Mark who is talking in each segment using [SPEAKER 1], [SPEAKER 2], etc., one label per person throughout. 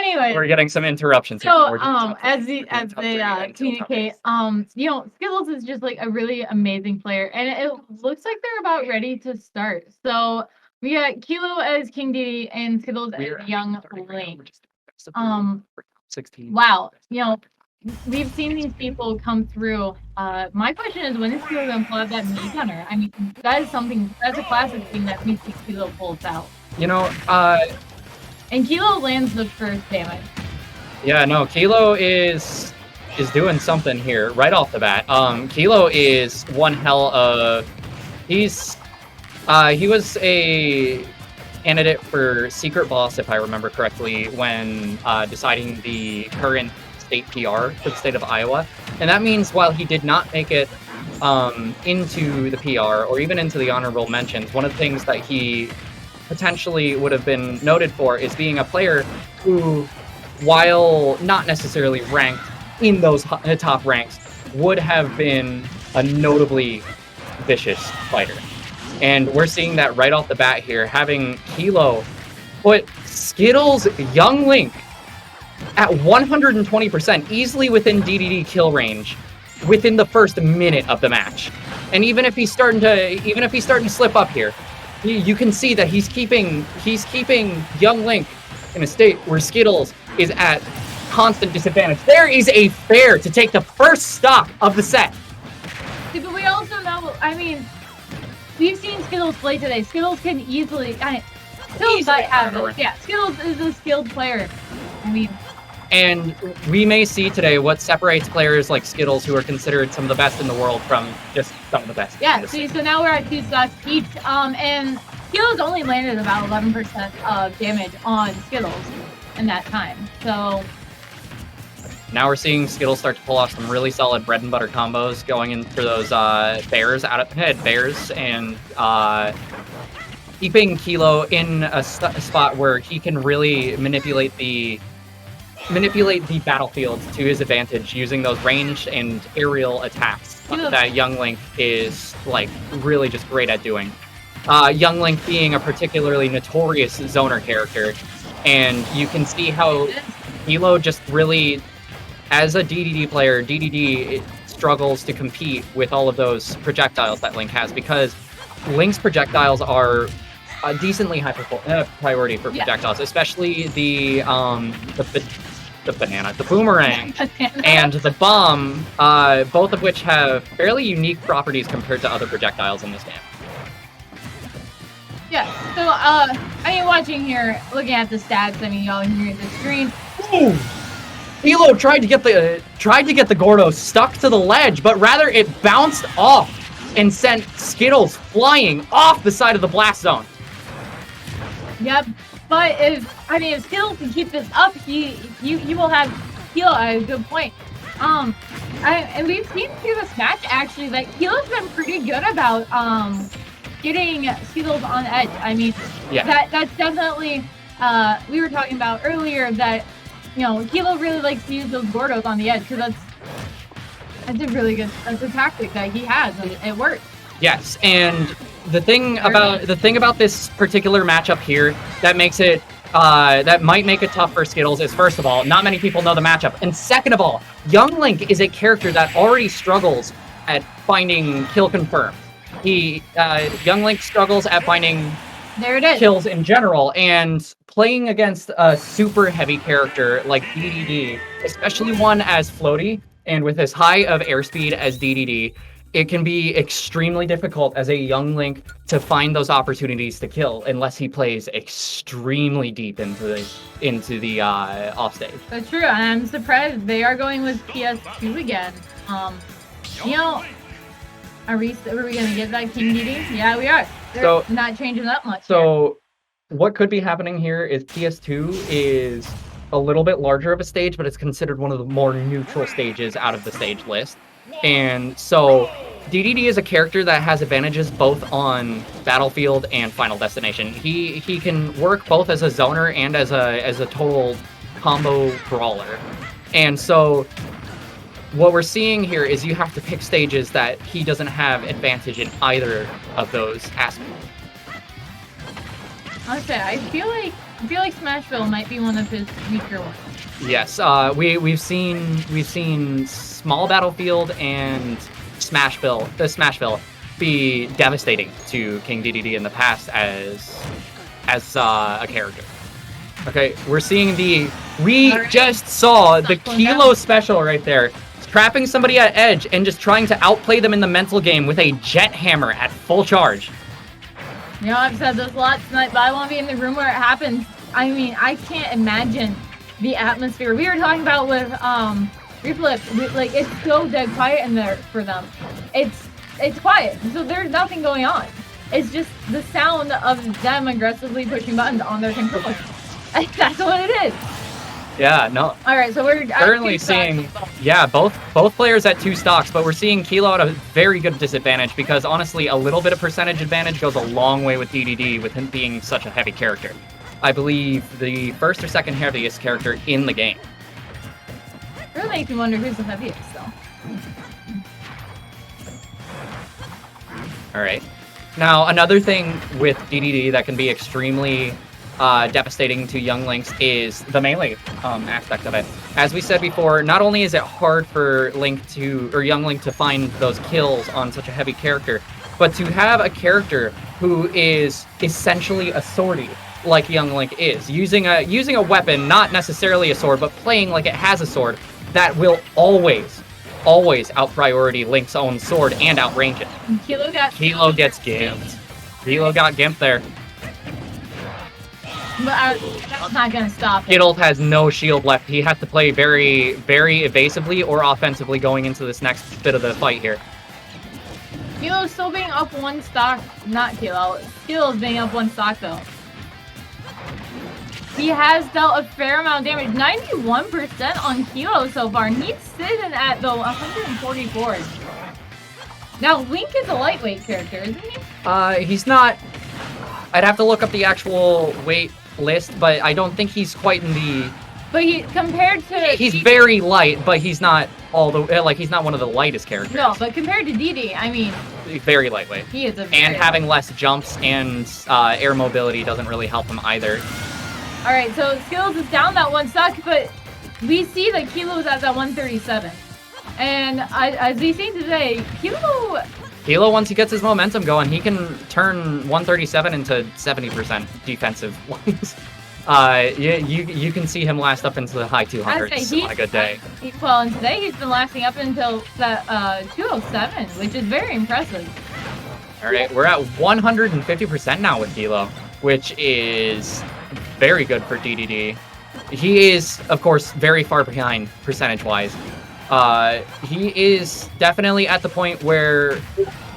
[SPEAKER 1] anyway,
[SPEAKER 2] we're getting some interruptions.
[SPEAKER 1] So, as they communicate, Skittles is just like a really amazing player, and it looks like they're about ready to start. So we got Kilo as KingDeDeDe and Skittles as Young Link.
[SPEAKER 2] 16.
[SPEAKER 1] Wow, we've seen these people come through. My question is, when is Kilo gonna pull out that meat gunner? I mean, that's a classic thing that we see Kilo pulls out. And Kilo lands the first damage.
[SPEAKER 2] Yeah, no, Kilo is doing something here right off the bat. Kilo is one hell of... he was a candidate for Secret Boss, if I remember correctly, when deciding the current state PR for the state of Iowa. And that means while he did not make it into the PR or even into the honorable mentions, one of the things that he potentially would have been noted for is being a player who, while not necessarily ranked in those top ranks, would have been a notably vicious fighter. And we're seeing that right off the bat here, having Kilo put Skittles' Young Link at 120%, easily within DDD kill range, within the first minute of the match. And even if he's starting to slip up here, you can see that he's keeping Young Link in a state where Skittles is at constant disadvantage. There is a fair to take the first stock of the set.
[SPEAKER 1] Yeah, but we also know, we've seen Skittles play today. Skittles can easily, Skittles might have it. Yeah, Skittles is a skilled player.
[SPEAKER 2] And we may see today what separates players like Skittles, who are considered some of the best in the world, from just some of the best.
[SPEAKER 1] Yeah, see, so now we're at 2 stocks each, and Skittles only landed about 11% of damage on Skittles in that time. So
[SPEAKER 2] now we're seeing Skittles start to pull off some really solid bread and butter combos, going in for those bears out of head bears, and keeping Kilo in a spot where he can really manipulate the battlefield to his advantage, using those ranged and aerial attacks that Young Link is really just great at doing. Young Link being a particularly notorious zoner character, and you can see how Kilo just really, as a DDD player, DDD struggles to compete with all of those projectiles that Link has, because Link's projectiles are a decently high priority for projectiles, especially the banana, the boomerang, and the bomb, both of which have fairly unique properties compared to other projectiles in this game.
[SPEAKER 1] Yeah, so, watching here, looking at the stats, y'all here at the screen.
[SPEAKER 2] Ooh! Kilo tried to get the Gordo stuck to the ledge, but rather it bounced off and sent Skittles flying off the side of the blast zone.
[SPEAKER 1] Yep. But if Skittles can keep this up, he will have Kilo at a good point. And we've seen through this match actually that Kilo's been pretty good about getting Skittles on edge. That's definitely we were talking about earlier that Kilo really likes to use those Gordos on the edge, because that's a tactic that he has, and it works.
[SPEAKER 2] Yes, and the thing about this particular matchup here that makes it that might make it tough for Skittles is, first of all, not many people know the matchup, and second of all, Young Link is a character that already struggles at finding kill confirmed. Young Link struggles at finding kills in general, and playing against a super heavy character like DDD, especially one as floaty and with as high of airspeed as DDD, it can be extremely difficult as a Young Link to find those opportunities to kill unless he plays extremely deep into the offstage. That's
[SPEAKER 1] true, and I'm surprised they are going with PS2 again. Are we gonna get that KingDeDeDe? Yeah, we are. They're not changing that much.
[SPEAKER 2] So what could be happening here is PS2 is a little bit larger of a stage, but it's considered one of the more neutral stages out of the stage list. And so DDD is a character that has advantages both on Battlefield and Final Destination. He can work both as a zoner and as a total combo brawler. And so what we're seeing here is you have to pick stages that he doesn't have advantage in either of those aspects.
[SPEAKER 1] Okay, I feel like I feel like Smashville might be one of his weaker ones.
[SPEAKER 2] Yes, we've seen Small Battlefield and Smashville be devastating to KingDeDeDe in the past as a character. Okay, we're seeing we just saw the Kilo special right there, trapping somebody at edge and just trying to outplay them in the mental game with a jet hammer at full charge.
[SPEAKER 1] You know, I've said this a lot tonight, but I won't be in the room where it happens. I mean, I can't imagine the atmosphere. We were talking about with Reflip, like it's so dead quiet in there for them. It's quiet, so there's nothing going on. It's just the sound of them aggressively pushing buttons on their controller. That's what it is.
[SPEAKER 2] Yeah, no.
[SPEAKER 1] All right, so we're
[SPEAKER 2] currently seeing, yeah, both players at 2 stocks, but we're seeing Kilo at a very good disadvantage because honestly, a little bit of percentage advantage goes a long way with DDD with him being such a heavy character. I believe the first or second heaviest character in the game.
[SPEAKER 1] It really makes me wonder who's the heaviest, though.
[SPEAKER 2] All right. Now, another thing with DDD that can be extremely devastating to young links is the melee aspect of it. As we said before, not only is it hard for young Link to find those kills on such a heavy character, but to have a character who is essentially a swordie, like young Link is, using a weapon, not necessarily a sword, but playing like it has a sword, that will always out priority Link's own sword and outrange it.
[SPEAKER 1] Kilo
[SPEAKER 2] gets gimped. Kilo got gimped there.
[SPEAKER 1] But that's not gonna stop it.
[SPEAKER 2] Skittles has no shield left. He has to play very, very evasively or offensively going into this next bit of the fight here.
[SPEAKER 1] Kilo's still being up 1 stock. Not Kilo. Skittles being up 1 stock though. He has dealt a fair amount of damage. 91% on Kilo so far, and he's sitting at the 144. Now Link is a lightweight character, isn't he?
[SPEAKER 2] He's not. I'd have to look up the actual weight list, but I don't think he's quite in the.
[SPEAKER 1] But compared to
[SPEAKER 2] he's very light, but he's not he's not one of the lightest characters.
[SPEAKER 1] No, but compared to DD, I mean,
[SPEAKER 2] very lightweight.
[SPEAKER 1] He is
[SPEAKER 2] and having less jumps and air mobility doesn't really help him either.
[SPEAKER 1] All right, so Skittles is down that 1 stock, but we see that Kilo's at that 137, and as we see today, Kilo,
[SPEAKER 2] once he gets his momentum going, he can turn 137 into 70% defensive ones. You can see him last up into the high 200s on a good day.
[SPEAKER 1] Well, and today he's been lasting up until that 207, which is very impressive.
[SPEAKER 2] All right, we're at 150% now with Kilo, which is very good for DDD. He is, of course, very far behind percentage-wise. He is definitely at the point where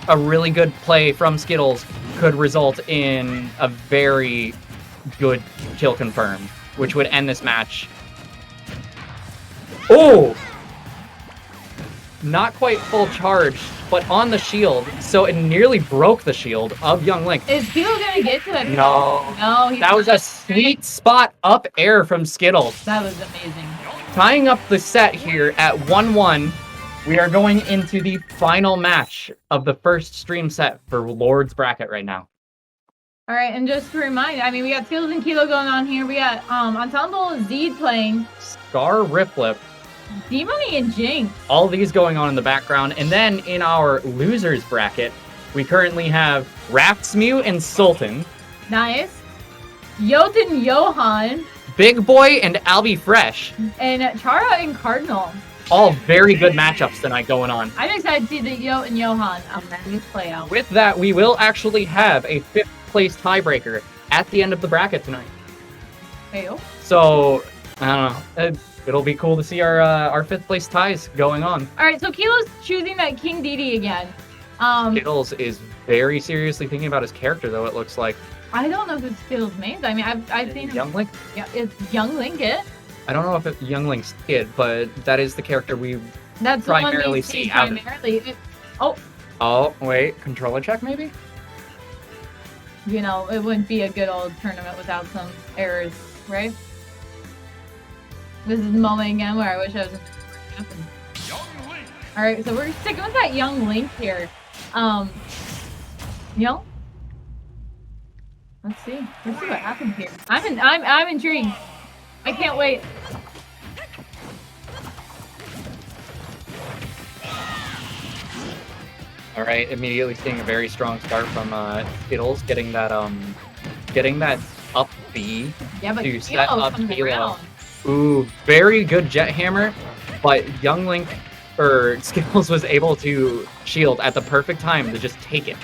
[SPEAKER 2] a really good play from Skittles could result in a very good kill confirm, which would end this match. Oh! Not quite full charge, but on the shield, so it nearly broke the shield of young Link.
[SPEAKER 1] Is Kilo gonna get to it?
[SPEAKER 2] No. That was a sweet spot up air from Skittles.
[SPEAKER 1] That was amazing.
[SPEAKER 2] Tying up the set here at 1-1, we are going into the final match of the first stream set for Lord's Bracket right now.
[SPEAKER 1] All right, and just to remind, I mean, we got Skittles and Kilo going on here. We got Ensemble Zed playing.
[SPEAKER 2] Scar Riplip.
[SPEAKER 1] D-Money and Jinx.
[SPEAKER 2] All these going on in the background. And then in our losers bracket, we currently have Raftsmew and Sultan.
[SPEAKER 1] Nice. Jotun Johan.
[SPEAKER 2] Big Boy and Albie Fresh.
[SPEAKER 1] And Chara and Cardinal.
[SPEAKER 2] All very good matchups tonight going on.
[SPEAKER 1] I'm excited to see the Jotun Johan play out.
[SPEAKER 2] With that, we will actually have a 5th place tiebreaker at the end of the bracket tonight.
[SPEAKER 1] Hey-o.
[SPEAKER 2] So, I don't know. It'll be cool to see our 5th place ties going on.
[SPEAKER 1] All right, so Kilo's choosing that KingDeDeDe again.
[SPEAKER 2] Skittles is very seriously thinking about his character, though, it looks like.
[SPEAKER 1] I don't know who Skittles means. I mean, I've seen
[SPEAKER 2] Young Link?
[SPEAKER 1] Yeah, it's Young Link it.
[SPEAKER 2] I don't know if it's Young Link's kid, but that is the character we primarily see out of. Oh, wait. Controller check, maybe?
[SPEAKER 1] You know, it wouldn't be a good old tournament without some errors, right? This is the moment again where I wish I was in the Alright, so we're sticking with that Young Link here. Young? Let's see what happens here. I'm intrigued. I can't wait.
[SPEAKER 2] All right, immediately seeing a very strong start from Skittles, getting that up B to set up Kilo. Ooh, very good jet hammer, but Young Link or Skittles was able to shield at the perfect time to just take it.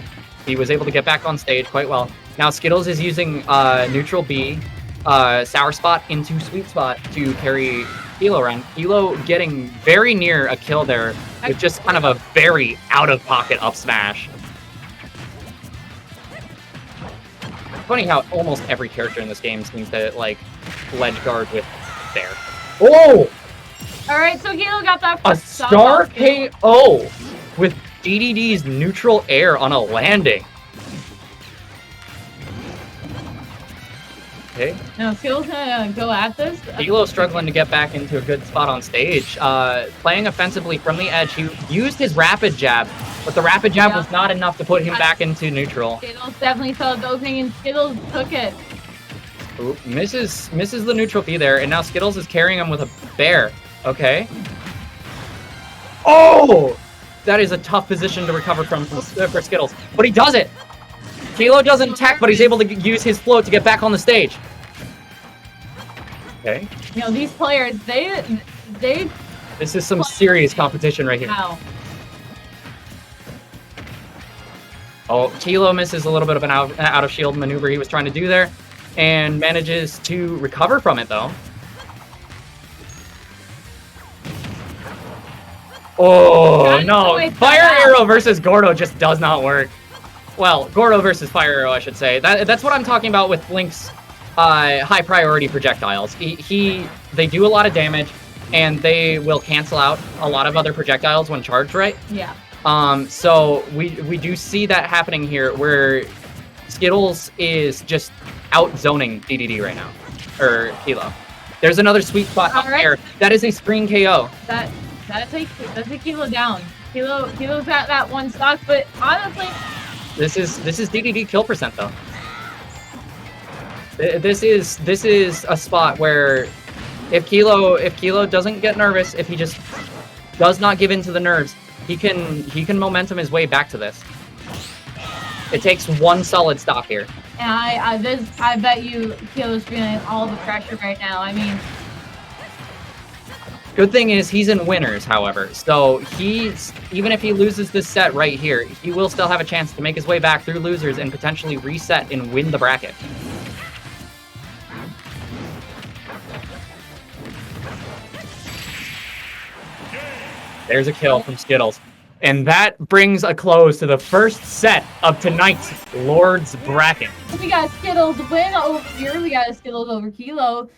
[SPEAKER 2] He was able to get back on stage quite well. Now Skittles is using neutral B, sour spot into sweet spot to carry Kilo around. Kilo getting very near a kill there with just kind of a very out-of-pocket up smash. Funny how almost every character in this game seems to, like, ledge guard with there. Oh!
[SPEAKER 1] Alright, so Kilo got that
[SPEAKER 2] a star KO with DDD's neutral air on a landing. Okay.
[SPEAKER 1] Now, Skittles gonna go at this.
[SPEAKER 2] Kilo struggling to get back into a good spot on stage. Playing offensively from the edge. He used his rapid jab, but the rapid jab was not enough to put him back into neutral.
[SPEAKER 1] Skittles definitely saw the opening, and Skittles took it.
[SPEAKER 2] Ooh, misses the neutral B there, and now Skittles is carrying him with a bear. Okay. Oh! That is a tough position to recover from for Skittles, but he does it! Kilo doesn't tech, but he's able to use his float to get back on the stage. Okay.
[SPEAKER 1] You know, these players, they
[SPEAKER 2] This is some serious competition right here.
[SPEAKER 1] Wow.
[SPEAKER 2] Oh, Kilo misses a little bit of an out of shield maneuver he was trying to do there, and manages to recover from it though. Oh no! Fire Arrow versus Gordo just does not work. Well, Gordo versus Fire Arrow, I should say. That's what I'm talking about with Link's high priority projectiles. They do a lot of damage, and they will cancel out a lot of other projectiles when charged right.
[SPEAKER 1] Yeah.
[SPEAKER 2] So we do see that happening here, where Skittles is just out zoning DDD right now, or Kilo. There's another sweet spot up there. That is a screen KO.
[SPEAKER 1] That's a Kilo down. Kilo's at that one stock, but honestly.
[SPEAKER 2] This is DDD kill percent though. This is a spot where if Kilo doesn't get nervous, if he just does not give in to the nerves, he can momentum his way back to this. It takes one solid stock here.
[SPEAKER 1] And I bet you Kilo's feeling all the pressure right now. I mean,
[SPEAKER 2] good thing is he's in winners, however. So even if he loses this set right here, he will still have a chance to make his way back through losers and potentially reset and win the bracket. There's a kill from Skittles. And that brings a close to the first set of tonight's Lord's Bracket.
[SPEAKER 1] We got Skittles win over here. We got a Skittles over Kilo.